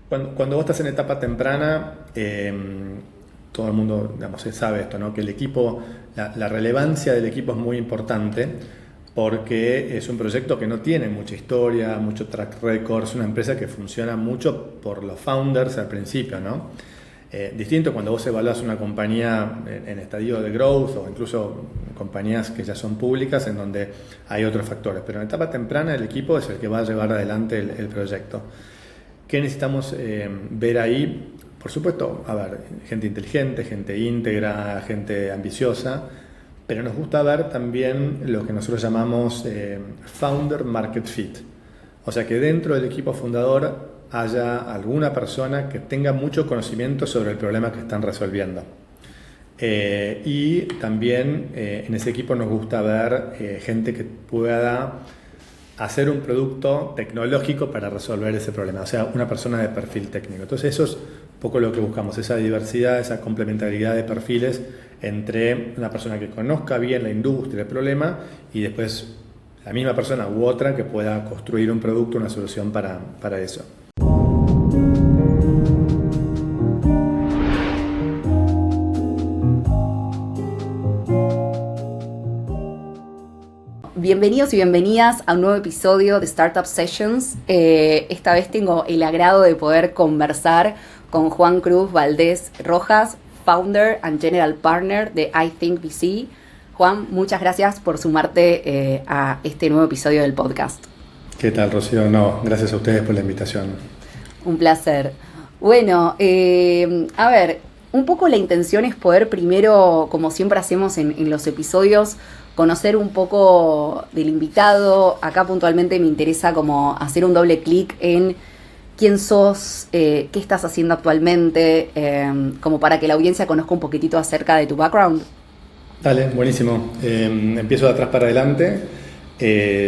Cuando vos estás en etapa temprana, todo el mundo, digamos, sabe esto, ¿no? Que el equipo, la relevancia del equipo es muy importante porque es un proyecto que no tiene mucha historia, mucho track record, es una empresa que funciona mucho por los founders al principio, ¿no? Distinto cuando vos evaluás una compañía en estadio de growth o incluso compañías que ya son públicas en donde hay otros factores, pero en etapa temprana el equipo es el que va a llevar adelante el proyecto. ¿Qué necesitamos ver ahí? Por supuesto, a ver, gente inteligente, gente íntegra, gente ambiciosa, pero nos gusta ver también lo que nosotros llamamos founder market fit. O sea, que dentro del equipo fundador haya alguna persona que tenga mucho conocimiento sobre el problema que están resolviendo. Y también en ese equipo nos gusta ver gente que pueda hacer un producto tecnológico para resolver ese problema, o sea, una persona de perfil técnico. Entonces eso es un poco lo que buscamos, esa diversidad, esa complementariedad de perfiles entre una persona que conozca bien la industria, el problema, y después la misma persona u otra que pueda construir un producto, una solución para eso. Bienvenidos y bienvenidas a un nuevo episodio de Startup Sessions. Esta vez tengo el agrado de poder conversar con Juan Cruz Valdés Rojas, Founder and General Partner de iThink VC. Juan, muchas gracias por sumarte a este nuevo episodio del podcast. ¿Qué tal, Rocío? No, gracias a ustedes por la invitación. Un placer. Bueno, a ver, un poco la intención es poder primero, como siempre hacemos en los episodios, conocer un poco del invitado. Acá puntualmente me interesa como hacer un doble clic en quién sos, qué estás haciendo actualmente, como para que la audiencia conozca un poquitito acerca de tu background. Dale, buenísimo. Empiezo de atrás para adelante.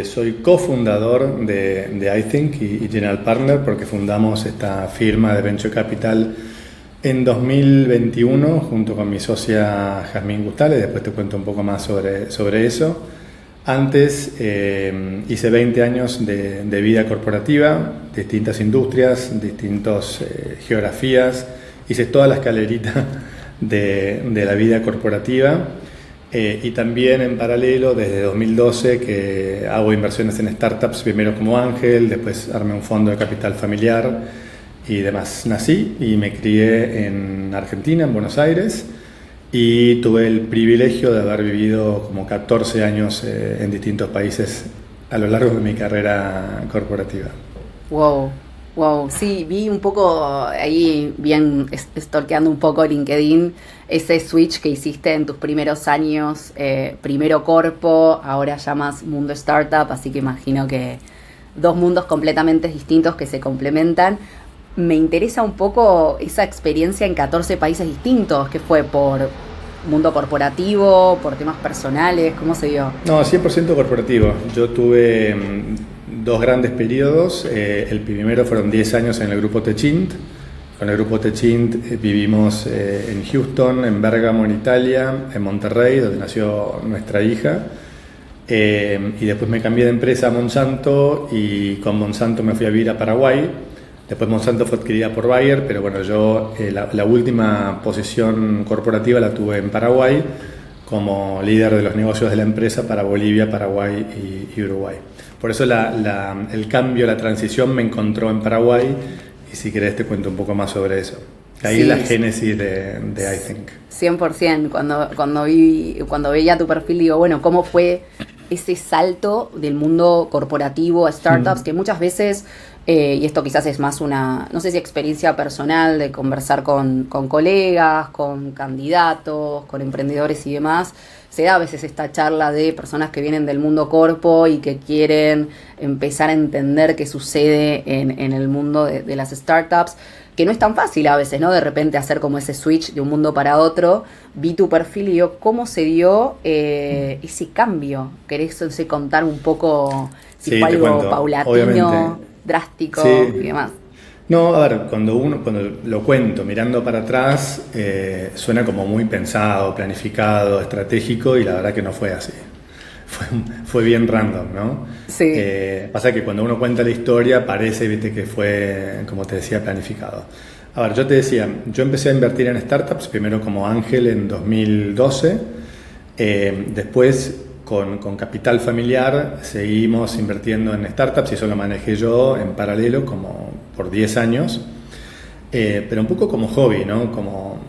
Soy cofundador de iThink y General Partner porque fundamos esta firma de Venture Capital en 2021 junto con mi socia Jazmín Gustales. Después te cuento un poco más sobre eso. Antes hice 20 años de vida corporativa, distintas industrias, distintas geografías. Hice toda la escalerita de la vida corporativa. Y también en paralelo, desde 2012, que hago inversiones en startups, primero como ángel, después armé un fondo de capital familiar y demás. Nací y me crié en Argentina, en Buenos Aires, y tuve el privilegio de haber vivido como 14 años en distintos países a lo largo de mi carrera corporativa. Wow, sí, vi un poco ahí, bien stalkeando un poco LinkedIn, ese switch que hiciste en tus primeros años, primero corpo, ahora llamas mundo startup, así que imagino que dos mundos completamente distintos que se complementan. Me interesa un poco esa experiencia en 14 países distintos, que fue por mundo corporativo, por temas personales, ¿cómo se dio? No, 100% corporativo. Yo tuve dos grandes periodos. El primero fueron 10 años en el grupo Techint. Con el grupo Techint vivimos en Houston, en Bérgamo, en Italia, en Monterrey, donde nació nuestra hija. Y después me cambié de empresa a Monsanto y con Monsanto me fui a vivir a Paraguay. Después Monsanto fue adquirida por Bayer, pero bueno, yo la última posición corporativa la tuve en Paraguay como líder de los negocios de la empresa para Bolivia, Paraguay y Uruguay. Por eso el cambio, la transición me encontró en Paraguay y si querés te cuento un poco más sobre eso. Ahí sí, es la génesis de iThink. 100%, cuando veía tu perfil digo, bueno, ¿cómo fue ese salto del mundo corporativo a startups? Que muchas veces, y esto quizás es más una, no sé si experiencia personal de conversar con colegas, con candidatos, con emprendedores y demás, se da a veces esta charla de personas que vienen del mundo corpo y que quieren empezar a entender qué sucede en el mundo de las startups, que no es tan fácil a veces, ¿no? De repente hacer como ese switch de un mundo para otro. Vi tu perfil y digo, ¿cómo se dio ese cambio? ¿Querés contar un poco si sí, fue algo cuento, paulatino, obviamente, drástico sí. y demás? No, a ver, cuando lo cuento mirando para atrás, suena como muy pensado, planificado, estratégico, y la verdad que no fue así. fue bien random, ¿no? Sí. Pasa que cuando uno cuenta la historia parece, viste, que fue, como te decía, planificado. A ver, yo te decía, yo empecé a invertir en startups, primero como ángel en 2012, después con capital familiar seguimos invirtiendo en startups y eso lo manejé yo en paralelo como por 10 años, pero un poco como hobby, ¿no? Como,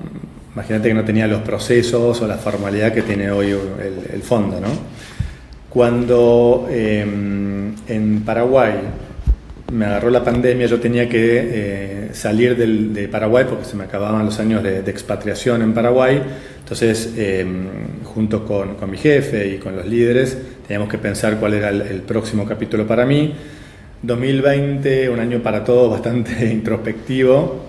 imagínate que no tenía los procesos o la formalidad que tiene hoy el fondo, ¿no? Cuando en Paraguay me agarró la pandemia, yo tenía que salir de Paraguay porque se me acababan los años de expatriación en Paraguay. Entonces, junto con mi jefe y con los líderes, teníamos que pensar cuál era el próximo capítulo para mí. 2020, un año para todos bastante introspectivo.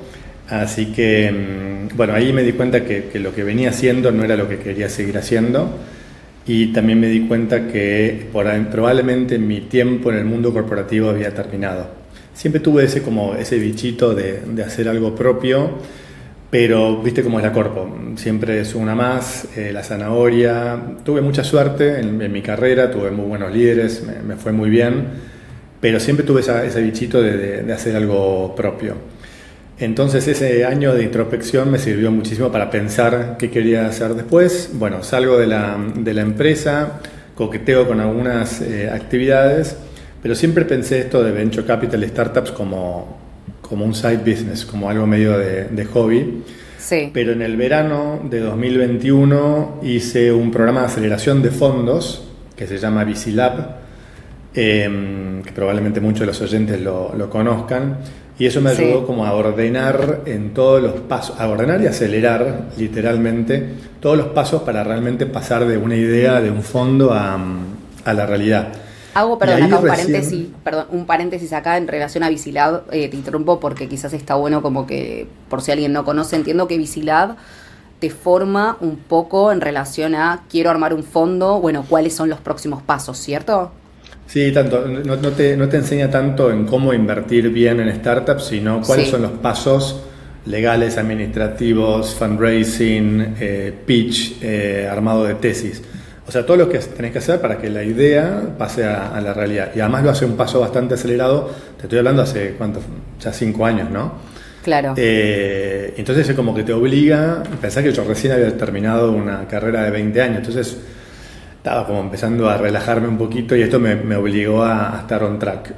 Así que, bueno, ahí me di cuenta que lo que venía haciendo no era lo que quería seguir haciendo. Y también me di cuenta que probablemente mi tiempo en el mundo corporativo había terminado. Siempre tuve ese bichito de hacer algo propio, pero viste cómo es la corpo, siempre es una más, la zanahoria. Tuve mucha suerte en mi carrera, tuve muy buenos líderes, me fue muy bien, pero siempre tuve ese bichito de hacer algo propio. Entonces ese año de introspección me sirvió muchísimo para pensar qué quería hacer después. Bueno, salgo de la empresa, coqueteo con algunas actividades, pero siempre pensé esto de Venture Capital y Startups como un side business, como algo medio de hobby. Sí. Pero en el verano de 2021 hice un programa de aceleración de fondos que se llama VC-Lab, que probablemente muchos de los oyentes lo conozcan. Y eso me ayudó como a ordenar en todos los pasos, a ordenar y acelerar literalmente todos los pasos para realmente pasar de una idea, de un fondo a la realidad. Hago, perdón, acá un paréntesis acá en relación a VC-Lab, te interrumpo porque quizás está bueno como que, por si alguien no conoce, entiendo que VC-Lab te forma un poco en relación a quiero armar un fondo, bueno, cuáles son los próximos pasos, ¿cierto? Sí, tanto, no te enseña tanto en cómo invertir bien en startups, sino cuáles son los pasos legales, administrativos, fundraising, pitch, armado de tesis. O sea, todo lo que tenés que hacer para que la idea pase a la realidad. Y además lo hace un paso bastante acelerado, te estoy hablando hace, ¿cuánto? Ya 5 años, ¿no? Claro. Entonces es como que te obliga, pensá que yo recién había terminado una carrera de 20 años, entonces estaba como empezando a relajarme un poquito y esto me obligó a estar on track.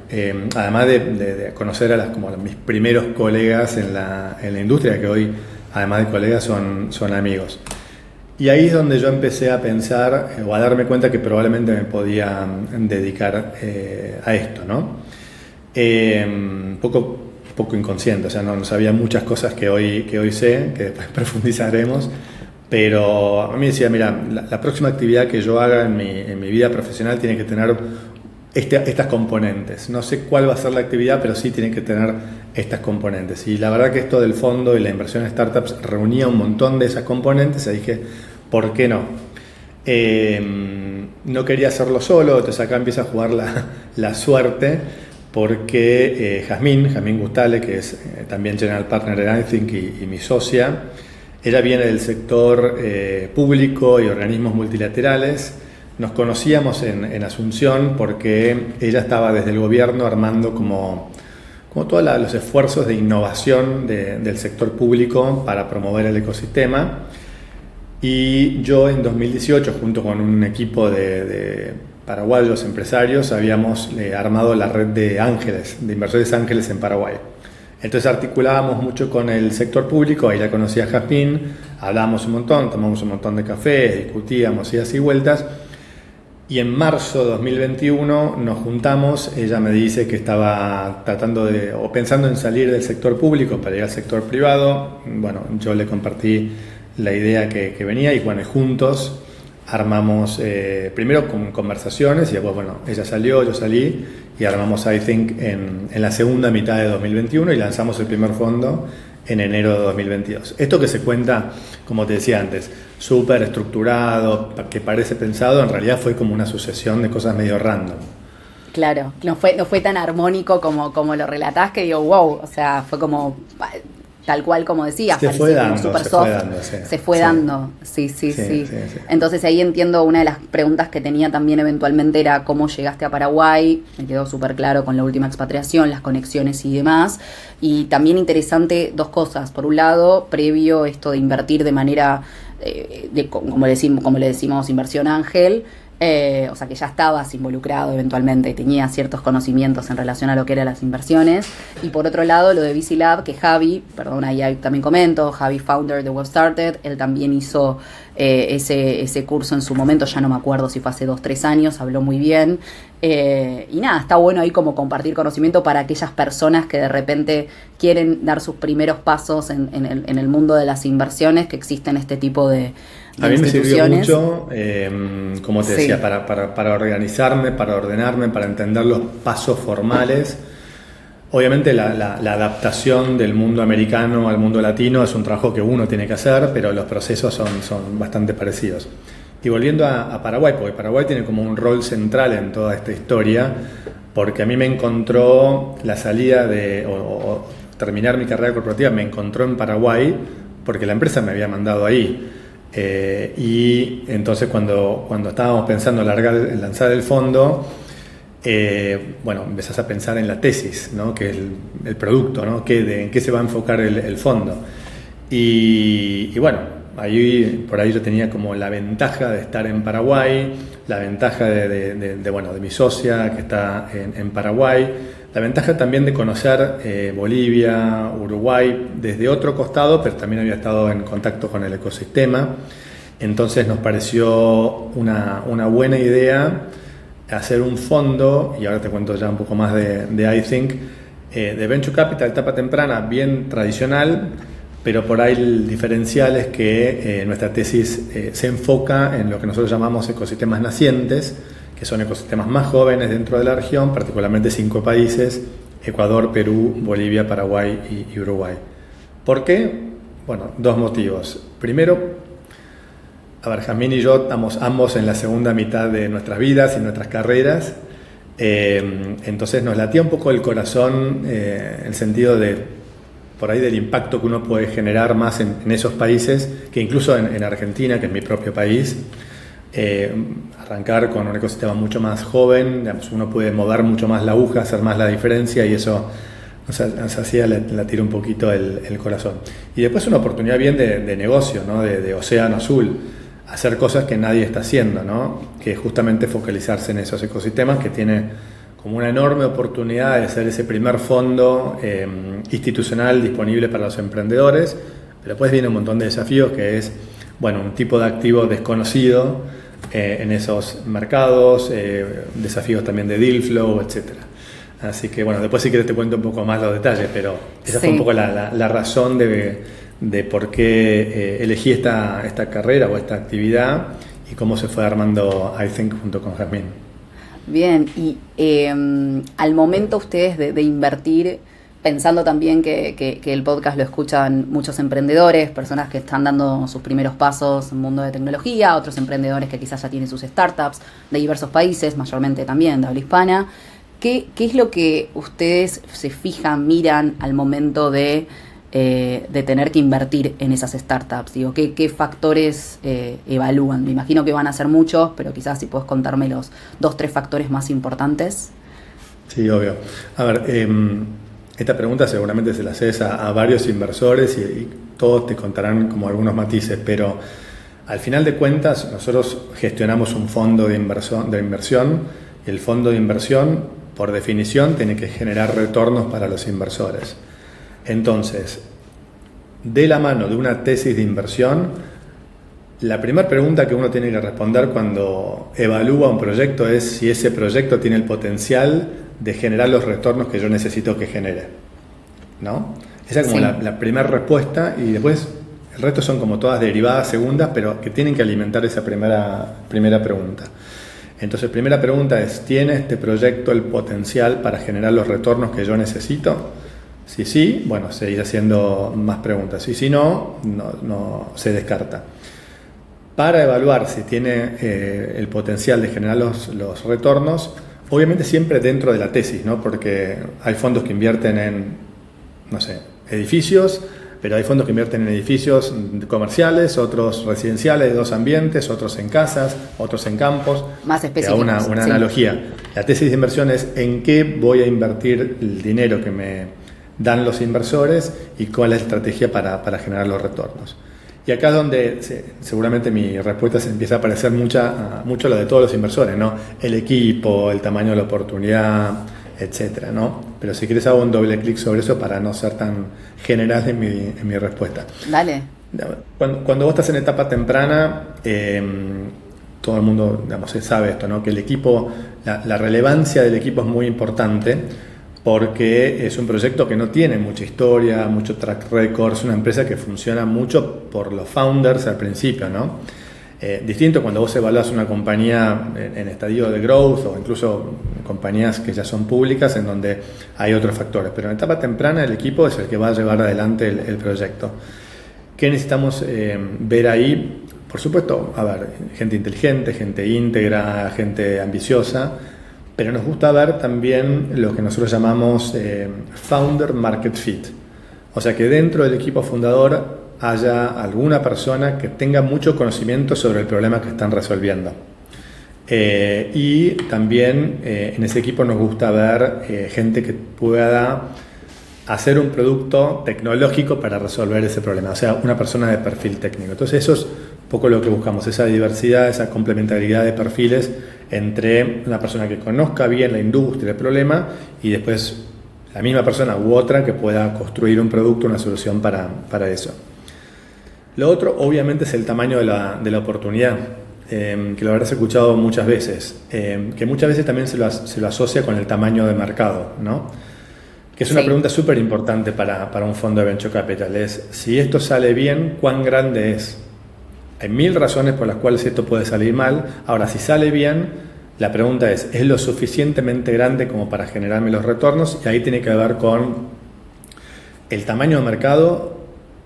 Además de conocer a mis primeros colegas en la industria, que hoy, además de colegas, son amigos. Y ahí es donde yo empecé a pensar o a darme cuenta que probablemente me podía dedicar a esto, ¿no? Un poco inconsciente, o sea, no sabía muchas cosas que hoy sé, que después profundizaremos. Pero a mí me decía, mira, la próxima actividad que yo haga en mi vida profesional tiene que tener estas componentes. No sé cuál va a ser la actividad, pero sí tiene que tener estas componentes. Y la verdad que esto del fondo y la inversión en startups reunía un montón de esas componentes y dije, ¿por qué no? No quería hacerlo solo, entonces acá empieza a jugar la suerte, porque Jazmín Gustale, que es también General Partner en iThink y mi socia, ella viene del sector público y organismos multilaterales. Nos conocíamos en Asunción porque ella estaba desde el gobierno armando como todos los esfuerzos de innovación del sector público para promover el ecosistema. Y yo en 2018, junto con un equipo de paraguayos empresarios, habíamos armado la red de ángeles, de inversores ángeles en Paraguay. Entonces articulábamos mucho con el sector público, ahí la conocí a Jazmín, hablábamos un montón, tomamos un montón de café, discutíamos idas y vueltas. Y en marzo de 2021 nos juntamos, ella me dice que estaba pensando en salir del sector público para ir al sector privado. Bueno, yo le compartí la idea que venía y bueno, juntos armamos, primero con conversaciones y después, bueno, ella salió, yo salí y armamos iThink en la segunda mitad de 2021 y lanzamos el primer fondo en enero de 2022. Esto que se cuenta, como te decía antes, súper estructurado, que parece pensado, en realidad fue como una sucesión de cosas medio random. Claro, no fue tan armónico como lo relatás, que digo, wow, o sea, fue como tal cual como decías, se parecía fue como dando, super se soft, fue dando, sí. se fue Sí. dando, sí. Sí. Entonces ahí entiendo, una de las preguntas que tenía también eventualmente era cómo llegaste a Paraguay, me quedó súper claro con la última expatriación, las conexiones y demás, y también interesante dos cosas, por un lado, previo esto de invertir de manera, como le decimos, inversión ángel, o sea que ya estabas involucrado eventualmente, tenías ciertos conocimientos en relación a lo que eran las inversiones. Y por otro lado, lo de VC Lab, que Javi, perdón, ahí también comento, Javi, founder de Web Started, él también hizo ese curso en su momento, ya no me acuerdo si fue hace 2-3 años, habló muy bien. Y nada, está bueno ahí como compartir conocimiento para aquellas personas que de repente quieren dar sus primeros pasos en el mundo de las inversiones, que existen este tipo de a mí me sirvió instituciones. mucho, como te Sí. decía, para organizarme, para ordenarme, para entender los pasos formales. Obviamente la adaptación del mundo americano al mundo latino es un trabajo que uno tiene que hacer, pero los procesos son bastante parecidos. Y volviendo a Paraguay, porque Paraguay tiene como un rol central en toda esta historia, porque a mí me encontró la salida o terminar mi carrera corporativa, me encontró en Paraguay, porque la empresa me había mandado ahí. Y entonces cuando estábamos pensando en lanzar el fondo, bueno, empezás a pensar en la tesis, ¿no? Que es el producto, ¿no? En qué se va a enfocar el fondo. Y bueno, por ahí yo tenía como la ventaja de estar en Paraguay, la ventaja de mi socia que está en Paraguay, la ventaja también de conocer Bolivia, Uruguay desde otro costado, pero también había estado en contacto con el ecosistema. Entonces nos pareció una buena idea hacer un fondo, y ahora te cuento ya un poco más de iThink, de Venture Capital, etapa temprana, bien tradicional, pero por ahí el diferencial es que nuestra tesis se enfoca en lo que nosotros llamamos ecosistemas nacientes, que son ecosistemas más jóvenes dentro de la región, particularmente 5 países: Ecuador, Perú, Bolivia, Paraguay y Uruguay. ¿Por qué? Bueno, 2 motivos. Primero, a ver, Jazmín y yo estamos ambos en la segunda mitad de nuestras vidas y nuestras carreras, entonces nos latía un poco el corazón, el sentido por ahí del impacto que uno puede generar más en esos países, que incluso en Argentina, que es mi propio país. Arrancar con un ecosistema mucho más joven, digamos, uno puede mover mucho más la aguja, hacer más la diferencia, y eso nos hacía latir un poquito el corazón. Y después una oportunidad bien de negocio, ¿no? de océano azul, hacer cosas que nadie está haciendo, ¿no? Que es justamente focalizarse en esos ecosistemas, que tiene como una enorme oportunidad de ser ese primer fondo institucional disponible para los emprendedores, pero después viene un montón de desafíos, que es, bueno, un tipo de activo desconocido en esos mercados, desafíos también de deal flow, etcétera. Así que bueno, después si quieres te cuento un poco más los detalles, pero esa fue un poco la razón de por qué elegí esta carrera o esta actividad, y cómo se fue armando iThink junto con Jazmín. Bien, y al momento ustedes de invertir, pensando también que el podcast lo escuchan muchos emprendedores, personas que están dando sus primeros pasos en el mundo de tecnología, otros emprendedores que quizás ya tienen sus startups de diversos países, mayormente también de habla hispana. ¿Qué es lo que ustedes se fijan, miran al momento de tener que invertir en esas startups? Digo, ¿qué factores evalúan? Me imagino que van a ser muchos, pero quizás si puedes contarme los 2-3 factores más importantes. Sí, obvio. A ver, esta pregunta seguramente se la haces a varios inversores y todos te contarán como algunos matices, pero al final de cuentas nosotros gestionamos un fondo de inversión, y el fondo de inversión, por definición, tiene que generar retornos para los inversores. Entonces, de la mano de una tesis de inversión, la primera pregunta que uno tiene que responder cuando evalúa un proyecto es si ese proyecto tiene el potencial de generar los retornos que yo necesito que genere, ¿no? Esa es como Sí. la primera respuesta, y después el resto son como todas derivadas segundas, pero que tienen que alimentar esa primera pregunta. Entonces, primera pregunta es: ¿tiene este proyecto el potencial para generar los retornos que yo necesito? Si sí, bueno, seguir haciendo más preguntas. Y si no se descarta. Para evaluar si tiene el potencial de generar los retornos, obviamente siempre dentro de la tesis, ¿no? Porque hay fondos que invierten en, no sé, edificios, pero hay fondos que invierten en edificios comerciales, otros residenciales de 2 ambientes, otros en casas, otros en campos. Más específicos. Una Sí. analogía. La tesis de inversión es en qué voy a invertir el dinero que me dan los inversores y cuál es la estrategia para generar los retornos. Y acá es donde seguramente mi respuesta se empieza a parecer mucho a la de todos los inversores, ¿no? El equipo, el tamaño de la oportunidad, etcétera, ¿no? Pero si quieres hago un doble clic sobre eso para no ser tan general en mi respuesta. Dale. Cuando vos estás en etapa temprana, todo el mundo, sabe esto, ¿no? Que el equipo, la relevancia del equipo es muy importante porque es un proyecto que no tiene mucha historia, mucho track record, es una empresa que funciona mucho por los founders al principio, ¿no? Distinto cuando vos evaluás una compañía en estadio de growth o incluso compañías que ya son públicas en donde hay otros factores, pero en etapa temprana el equipo es el que va a llevar adelante el proyecto. ¿Qué necesitamos ver ahí? Por supuesto, gente inteligente, gente íntegra, gente ambiciosa, pero nos gusta ver también lo que nosotros llamamos founder market fit. O sea, que dentro del equipo fundador haya alguna persona que tenga mucho conocimiento sobre el problema que están resolviendo. Y también en ese equipo nos gusta ver gente que pueda hacer un producto tecnológico para resolver ese problema, o sea, una persona de perfil técnico. Entonces eso es un poco lo que buscamos, esa diversidad, esa complementariedad de perfiles entre una persona que conozca bien la industria, el problema, y después la misma persona u otra que pueda construir un producto, una solución para eso. Lo otro, obviamente, es el tamaño de la oportunidad, que lo habrás escuchado muchas veces, que muchas veces también se lo asocia con el tamaño de mercado, ¿no? Que es una pregunta súper importante para un fondo de Venture Capital, es si esto sale bien, ¿cuán grande es? Hay 1000 razones por las cuales esto puede salir mal. Ahora, si sale bien, la pregunta ¿es lo suficientemente grande como para generarme los retornos? Y ahí tiene que ver con el tamaño de mercado,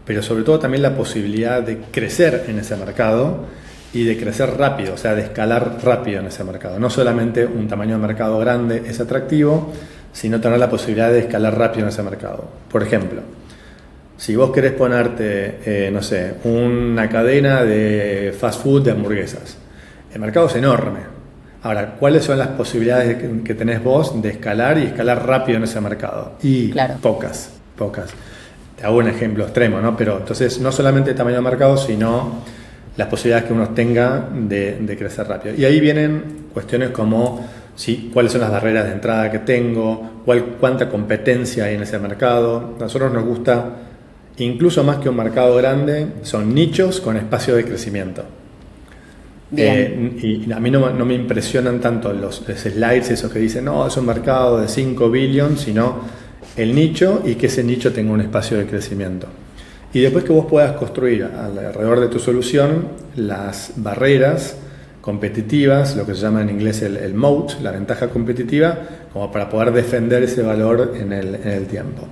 pero sobre todo también la posibilidad de crecer en ese mercado y de crecer rápido, o sea, de escalar rápido en ese mercado. No solamente un tamaño de mercado grande es atractivo, sino tener la posibilidad de escalar rápido en ese mercado. Por ejemplo, si vos querés ponerte, una cadena de fast food de hamburguesas, el mercado es enorme. Ahora, ¿cuáles son las posibilidades que tenés vos de escalar y escalar rápido en ese mercado? Y claro. Pocas. Te hago un ejemplo extremo, ¿no? Pero entonces, no solamente el tamaño de mercado, sino las posibilidades que uno tenga de crecer rápido. Y ahí vienen cuestiones como cuáles son las barreras de entrada que tengo, cuánta competencia hay en ese mercado. A nosotros nos gusta, incluso más que un mercado grande, son nichos con espacio de crecimiento. Y a mí no me impresionan tanto los slides esos que dicen, no, es un mercado de 5 billion, sino el nicho y que ese nicho tenga un espacio de crecimiento. Y después que vos puedas construir alrededor de tu solución las barreras competitivas, lo que se llama en inglés el moat, la ventaja competitiva, como para poder defender ese valor en el tiempo.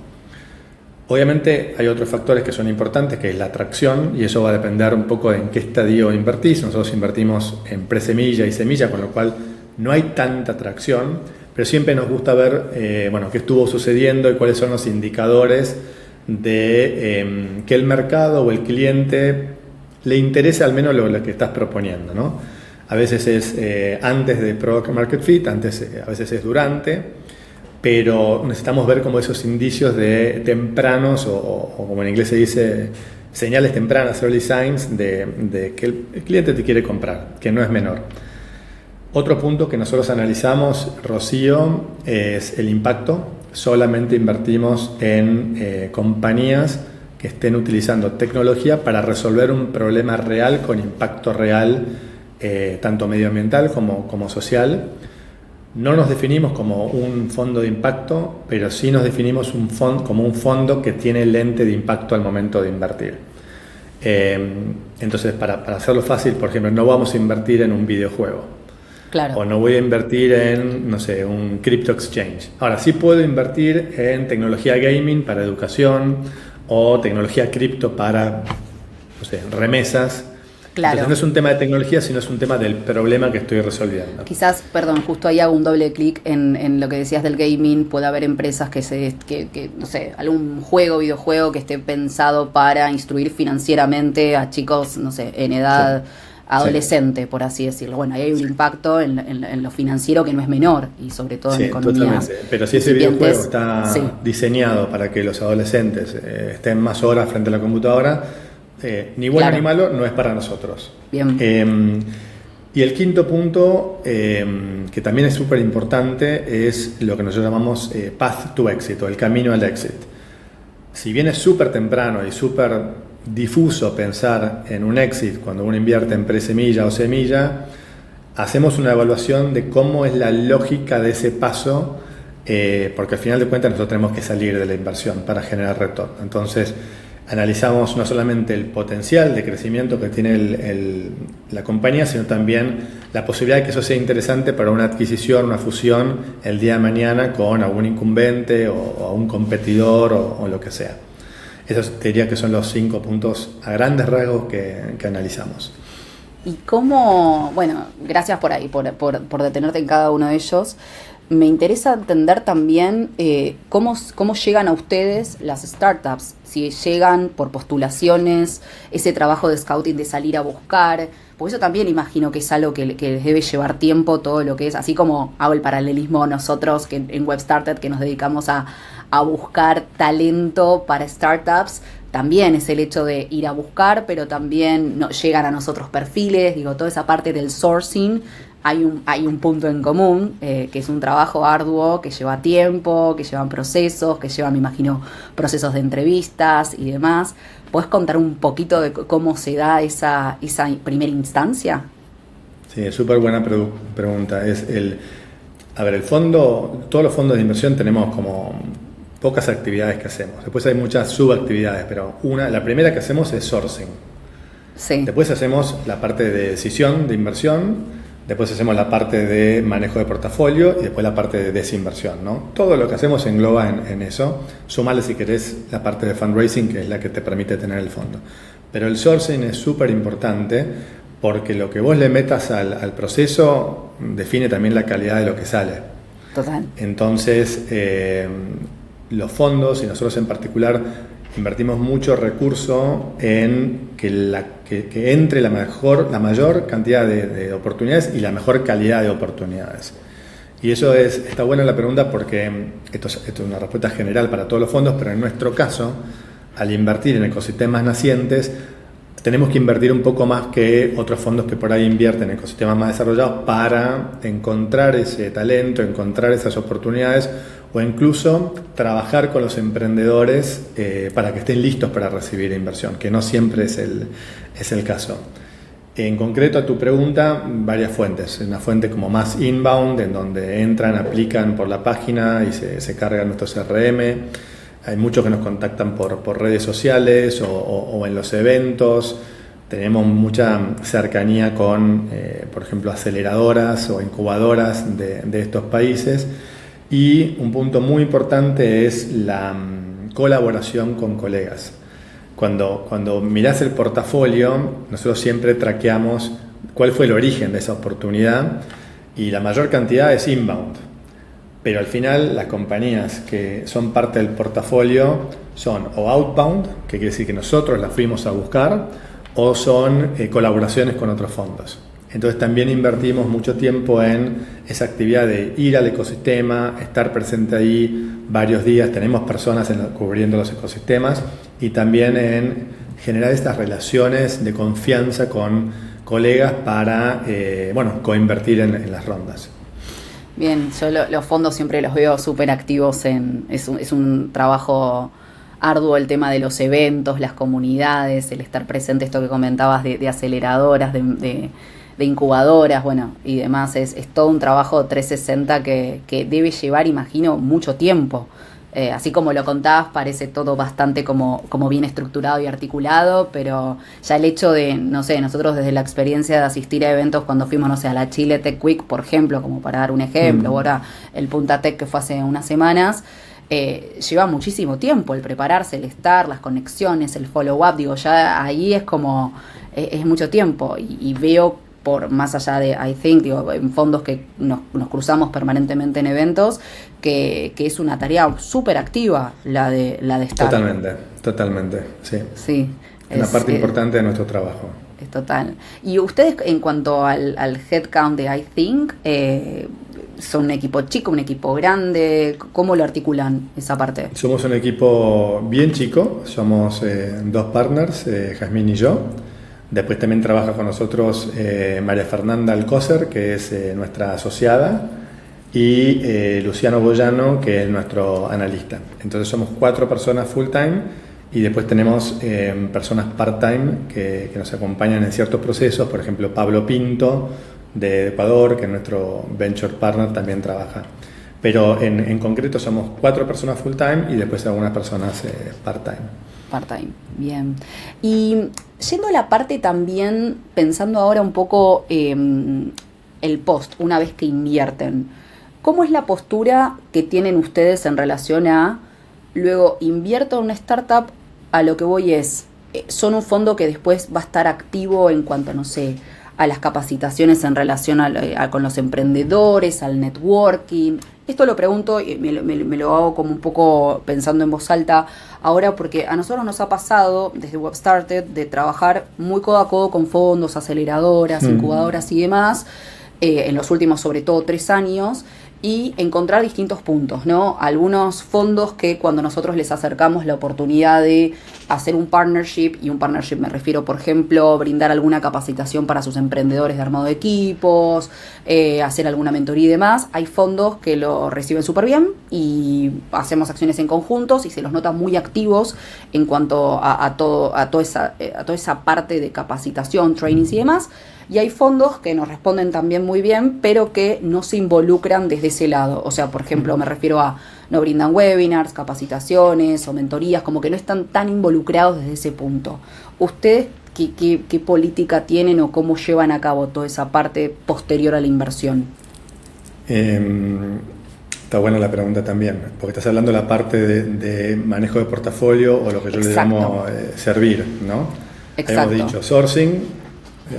Obviamente hay otros factores que son importantes, que es la atracción, y eso va a depender un poco de en qué estadio invertís. Nosotros invertimos en presemilla y semilla, con lo cual no hay tanta atracción, pero siempre nos gusta ver qué estuvo sucediendo y cuáles son los indicadores de que el mercado o el cliente le interese al menos lo que estás proponiendo, ¿no? A veces es antes de Product Market Fit, a veces es durante, pero necesitamos ver como esos indicios de tempranos o como en inglés se dice, señales tempranas, early signs, de que el cliente te quiere comprar, que no es menor. Otro punto que nosotros analizamos, Rocío, es el impacto. Solamente invertimos en compañías que estén utilizando tecnología para resolver un problema real con impacto real, tanto medioambiental como social. No nos definimos como un fondo de impacto, pero sí nos definimos como un fondo que tiene lente de impacto al momento de invertir. Entonces, para hacerlo fácil, por ejemplo, no vamos a invertir en un videojuego. Claro. O no voy a invertir en, un crypto exchange. Ahora, sí puedo invertir en tecnología gaming para educación o tecnología cripto para, remesas. Claro. Entonces no es un tema de tecnología, sino es un tema del problema que estoy resolviendo. Quizás, perdón, justo ahí hago un doble clic en lo que decías del gaming. Puede haber empresas que no sé, algún videojuego que esté pensado para instruir financieramente a chicos, no sé, en edad adolescente, por así decirlo. Bueno, ahí hay un impacto en lo financiero que no es menor, y sobre todo en economías. Totalmente. Pero si ese videojuego está diseñado para que los adolescentes estén más horas frente a la computadora, ni bueno ni malo, no es para nosotros. Bien. Y el quinto punto, que también es súper importante, es lo que nosotros llamamos path to exit, o el camino al exit. Si bien es súper temprano y súper difuso pensar en un exit cuando uno invierte en pre-semilla o semilla, hacemos una evaluación de cómo es la lógica de ese paso, porque al final de cuentas nosotros tenemos que salir de la inversión para generar retorno. Entonces, analizamos no solamente el potencial de crecimiento que tiene la compañía, sino también la posibilidad de que eso sea interesante para una adquisición, una fusión el día de mañana con algún incumbente o a un competidor o lo que sea. Esos te diría que son los 5 puntos a grandes rasgos que analizamos. Y cómo, bueno, gracias por ahí, por detenerte en cada uno de ellos. Me interesa entender también cómo llegan a ustedes las startups, si llegan por postulaciones, ese trabajo de scouting de salir a buscar, porque eso también imagino que es algo que les debe llevar tiempo, todo lo que es, así como hago el paralelismo nosotros que en WebStarted, que nos dedicamos a buscar talento para startups, también es el hecho de ir a buscar, pero también llegan a nosotros perfiles, digo, toda esa parte del sourcing. Hay un punto en común, que es un trabajo arduo, que lleva tiempo, que llevan procesos, que lleva, me imagino, procesos de entrevistas y demás. ¿Puedes contar un poquito de cómo se da esa primera instancia? Sí, es súper buena pregunta. El fondo, todos los fondos de inversión tenemos como pocas actividades que hacemos. Después hay muchas subactividades, pero la primera que hacemos es sourcing. Sí. Después hacemos la parte de decisión de inversión. Después hacemos la parte de manejo de portafolio y después la parte de desinversión, ¿no? Todo lo que hacemos engloba en eso. Sumale, si querés, la parte de fundraising, que es la que te permite tener el fondo. Pero el sourcing es súper importante porque lo que vos le metas al proceso define también la calidad de lo que sale. Total. Entonces, los fondos, y nosotros en particular, invertimos mucho recurso en que entre la mayor cantidad de oportunidades y la mejor calidad de oportunidades. Y eso está buena la pregunta porque esto es una respuesta general para todos los fondos, pero en nuestro caso, al invertir en ecosistemas nacientes, tenemos que invertir un poco más que otros fondos que por ahí invierten en ecosistemas más desarrollados para encontrar ese talento, encontrar esas oportunidades, o incluso trabajar con los emprendedores para que estén listos para recibir inversión, que no siempre es el caso. En concreto a tu pregunta, varias fuentes. Una fuente como más inbound, en donde entran, aplican por la página y se cargan nuestro CRM. Hay muchos que nos contactan por redes sociales o en los eventos. Tenemos mucha cercanía con, por ejemplo, aceleradoras o incubadoras de estos países. Y un punto muy importante es la colaboración con colegas. Cuando mirás el portafolio, nosotros siempre traqueamos cuál fue el origen de esa oportunidad, y la mayor cantidad es inbound. Pero al final las compañías que son parte del portafolio son o outbound, que quiere decir que nosotros las fuimos a buscar, o son colaboraciones con otros fondos. Entonces también invertimos mucho tiempo en esa actividad de ir al ecosistema, estar presente ahí varios días. Tenemos personas cubriendo los ecosistemas, y también en generar estas relaciones de confianza con colegas para coinvertir en las rondas. Bien, yo los fondos siempre los veo súper activos. Es un trabajo arduo el tema de los eventos, las comunidades, el estar presente, esto que comentabas de aceleradoras, de incubadoras, bueno, y demás. Es todo un trabajo 360 que debe llevar, imagino, mucho tiempo. Así como lo contabas, parece todo bastante como bien estructurado y articulado, pero ya el hecho de, no sé, nosotros desde la experiencia de asistir a eventos cuando fuimos, no sé, a la Chile Tech Week, por ejemplo, como para dar un ejemplo, ahora el Punta Tech que fue hace unas semanas, lleva muchísimo tiempo el prepararse, el estar, las conexiones, el follow-up, digo, ya ahí es como es mucho tiempo y veo por más allá de I Think, digo, en fondos que nos cruzamos permanentemente en eventos, que es una tarea súper activa la de estar. Totalmente, sí. Sí. Una parte importante de nuestro trabajo. Es total. Y ustedes, en cuanto al headcount de I Think, ¿son un equipo chico, un equipo grande? ¿Cómo lo articulan esa parte? Somos un equipo bien chico, somos 2 partners, Jazmín y yo. Después también trabaja con nosotros María Fernanda Alcócer, que es nuestra asociada, y Luciano Boyano, que es nuestro analista. Entonces somos 4 personas full time y después tenemos personas part time que nos acompañan en ciertos procesos. Por ejemplo, Pablo Pinto de Ecuador, que es nuestro venture partner, también trabaja. Pero en concreto somos 4 personas full time y después algunas personas part time. Part-time, bien. Y yendo a la parte también, pensando ahora un poco el post, una vez que invierten, ¿cómo es la postura que tienen ustedes en relación a, luego invierto en una startup, a lo que voy es, son un fondo que después va a estar activo en cuanto, no sé, a las capacitaciones en relación con los emprendedores, al networking? Esto lo pregunto y me lo hago como un poco pensando en voz alta ahora, porque a nosotros nos ha pasado desde WebStarted de trabajar muy codo a codo con fondos, aceleradoras, incubadoras y demás, en los últimos sobre todo 3 años, y encontrar distintos puntos, ¿no? Algunos fondos que cuando nosotros les acercamos la oportunidad de hacer un partnership, y un partnership me refiero, por ejemplo, brindar alguna capacitación para sus emprendedores de armado de equipos, hacer alguna mentoría y demás, hay fondos que lo reciben súper bien y hacemos acciones en conjuntos y se los nota muy activos en cuanto a toda esa parte de capacitación, trainings y demás. Y hay fondos que nos responden también muy bien, pero que no se involucran desde ese lado. O sea, por ejemplo, me refiero a no brindan webinars, capacitaciones o mentorías, como que no están tan involucrados desde ese punto. ¿Ustedes qué política tienen o cómo llevan a cabo toda esa parte posterior a la inversión? Está buena la pregunta también, porque estás hablando de la parte de manejo de portafolio o lo que yo le llamo servir, ¿no? Exacto. Hemos dicho sourcing.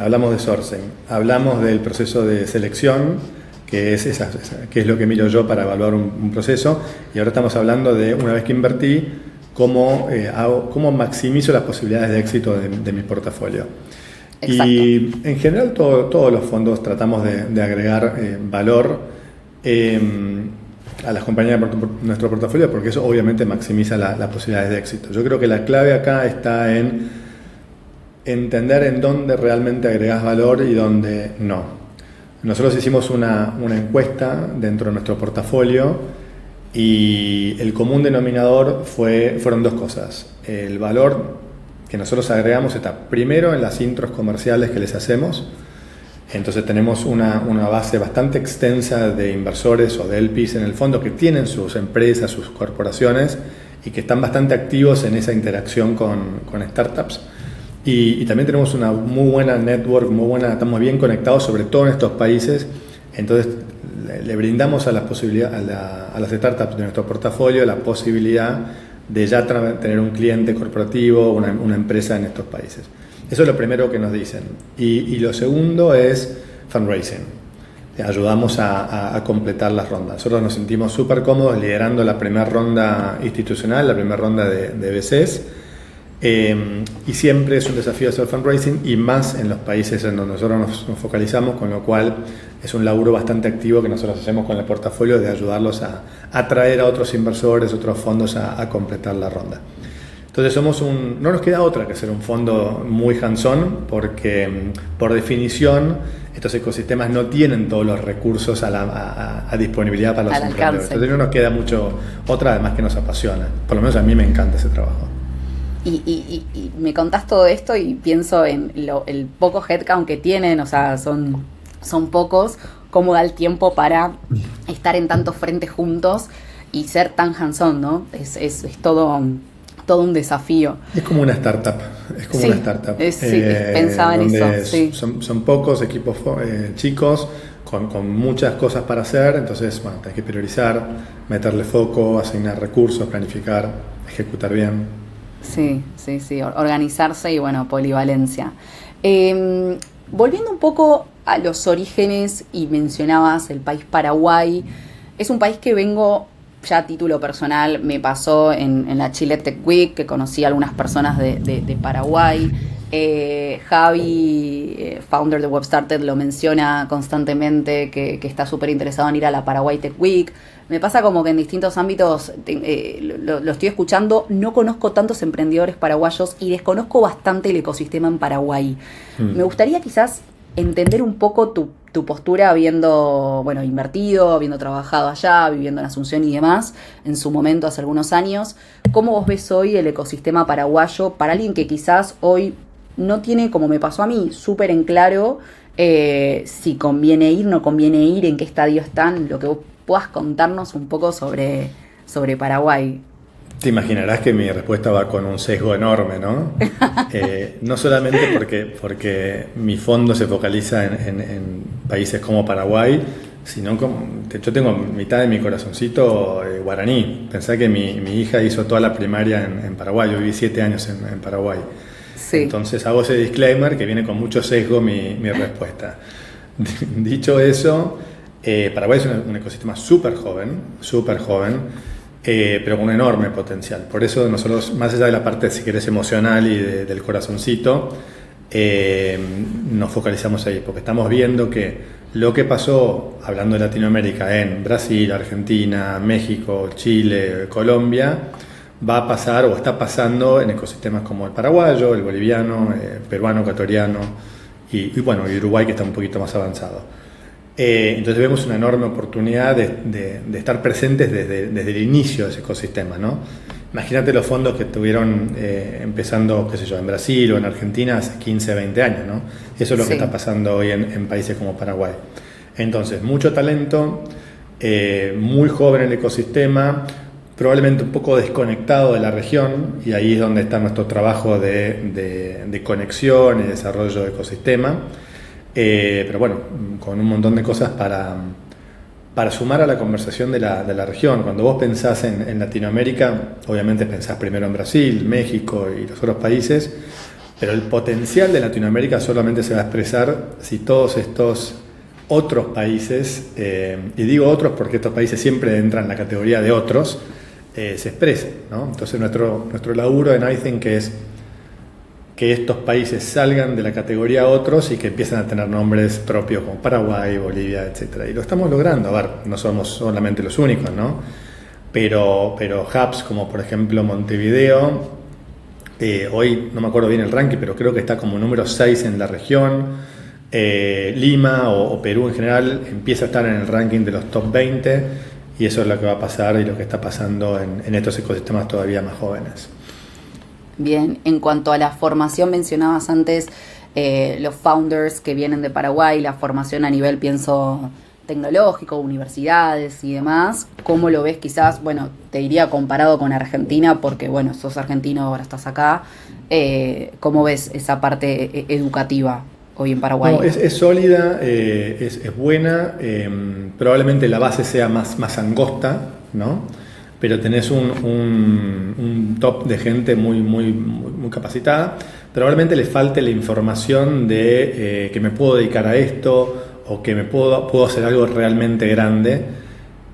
Hablamos de sourcing, hablamos del proceso de selección, que es lo que miro yo para evaluar un proceso, y ahora estamos hablando de, una vez que invertí, cómo maximizo las posibilidades de éxito de mi portafolio. Exacto. Y en general todos los fondos tratamos de agregar valor a las compañías de nuestro portafolio, porque eso obviamente maximiza las posibilidades de éxito. Yo creo que la clave acá está en entender en dónde realmente agregás valor y dónde no. Nosotros hicimos una encuesta dentro de nuestro portafolio y el común denominador fueron 2 cosas. El valor que nosotros agregamos está primero en las intros comerciales que les hacemos. Entonces tenemos una base bastante extensa de inversores o de LPs en el fondo que tienen sus empresas, sus corporaciones y que están bastante activos en esa interacción con startups. Y también tenemos una muy buena network, estamos bien conectados, sobre todo en estos países. Entonces le brindamos a las startups de nuestro portafolio la posibilidad de ya tener un cliente corporativo, una empresa en estos países. Eso es lo primero que nos dicen. Y lo segundo es fundraising. Ayudamos a completar las rondas. Nosotros nos sentimos súper cómodos liderando la primera ronda institucional, la primera ronda de VCs. Y siempre es un desafío hacer fundraising y más en los países en donde nosotros nos focalizamos, con lo cual es un laburo bastante activo que nosotros hacemos con el portafolio de ayudarlos a atraer a otros inversores, otros fondos a completar la ronda. Entonces no nos queda otra que ser un fondo muy hands-on, porque por definición estos ecosistemas no tienen todos los recursos a disponibilidad para los emprendedores. Entonces no nos queda mucho otra, además que nos apasiona. Por lo menos a mí me encanta ese trabajo. Y me contás todo esto y pienso en el poco headcount que tienen, o sea, son pocos, cómo da el tiempo para estar en tantos frentes juntos y ser tan hands-on, ¿no? Es todo un desafío. Es como una startup, pensaba en eso. Sí. Son pocos equipos chicos con muchas cosas para hacer, entonces, bueno, tenés que priorizar, meterle foco, asignar recursos, planificar, ejecutar bien. Sí, organizarse y bueno, polivalencia. Volviendo un poco a los orígenes, y mencionabas el país Paraguay, es un país que vengo, ya a título personal, me pasó en la Chile Tech Week, que conocí a algunas personas de Paraguay. Javi, founder de WebStarted, lo menciona constantemente, que está súper interesado en ir a la Paraguay Tech Week. Me pasa como que en distintos ámbitos lo estoy escuchando, no conozco tantos emprendedores paraguayos y desconozco bastante el ecosistema en Paraguay. Me gustaría quizás entender un poco tu postura habiendo, bueno, invertido, habiendo trabajado allá, viviendo en Asunción y demás, en su momento hace algunos años. ¿Cómo vos ves hoy el ecosistema paraguayo para alguien que quizás hoy no tiene, como me pasó a mí, súper en claro si conviene ir, no conviene ir, en qué estadio están, lo que vos puedas contarnos un poco sobre Paraguay? Te imaginarás que mi respuesta va con un sesgo enorme, ¿no? No solamente porque mi fondo se focaliza en países como Paraguay, sino yo tengo mitad de mi corazoncito guaraní. Pensá que mi hija hizo toda la primaria en Paraguay, yo viví 7 años en Paraguay. Sí. Entonces hago ese disclaimer que viene con mucho sesgo mi respuesta. Dicho eso, Paraguay es un ecosistema súper joven, pero con un enorme potencial. Por eso nosotros, más allá de la parte, si querés, emocional y del corazoncito, nos focalizamos ahí, porque estamos viendo que lo que pasó, hablando de Latinoamérica, en Brasil, Argentina, México, Chile, Colombia, va a pasar o está pasando en ecosistemas como el paraguayo, el boliviano, peruano, ecuatoriano y Uruguay, que está un poquito más avanzado. Entonces vemos una enorme oportunidad de estar presentes desde el inicio de ese ecosistema, ¿no? Imagínate los fondos que estuvieron empezando, qué sé yo, en Brasil o en Argentina hace 15, 20 años, ¿no? Eso es lo que está pasando hoy en países como Paraguay. Entonces, mucho talento, muy joven el ecosistema, probablemente un poco desconectado de la región, y ahí es donde está nuestro trabajo de conexión y desarrollo de ecosistema. Pero bueno, con un montón de cosas para sumar a la conversación de la región. Cuando vos pensás en Latinoamérica, obviamente pensás primero en Brasil, México y los otros países, pero el potencial de Latinoamérica solamente se va a expresar si todos estos otros países, y digo otros porque estos países siempre entran en la categoría de otros, se expresen, ¿no? Entonces nuestro laburo en iThink es que estos países salgan de la categoría otros y que empiecen a tener nombres propios como Paraguay, Bolivia, etc. Y lo estamos logrando. A ver, no somos solamente los únicos, ¿no? Pero hubs como por ejemplo Montevideo, hoy no me acuerdo bien el ranking, pero creo que está como número 6 en la región. Lima o Perú en general empieza a estar en el ranking de los top 20, y eso es lo que va a pasar y lo que está pasando en estos ecosistemas todavía más jóvenes. Bien, en cuanto a la formación, mencionabas antes los founders que vienen de Paraguay, la formación a nivel, pienso, tecnológico, universidades y demás. ¿Cómo lo ves quizás, bueno, te diría comparado con Argentina, porque bueno, sos argentino, ahora estás acá? ¿Cómo ves esa parte educativa hoy en Paraguay? No, es sólida, es buena, probablemente la base sea más angosta, ¿no? Pero tenés un top de gente muy capacitada. Probablemente le falte la información de que me puedo dedicar a esto o que puedo hacer algo realmente grande,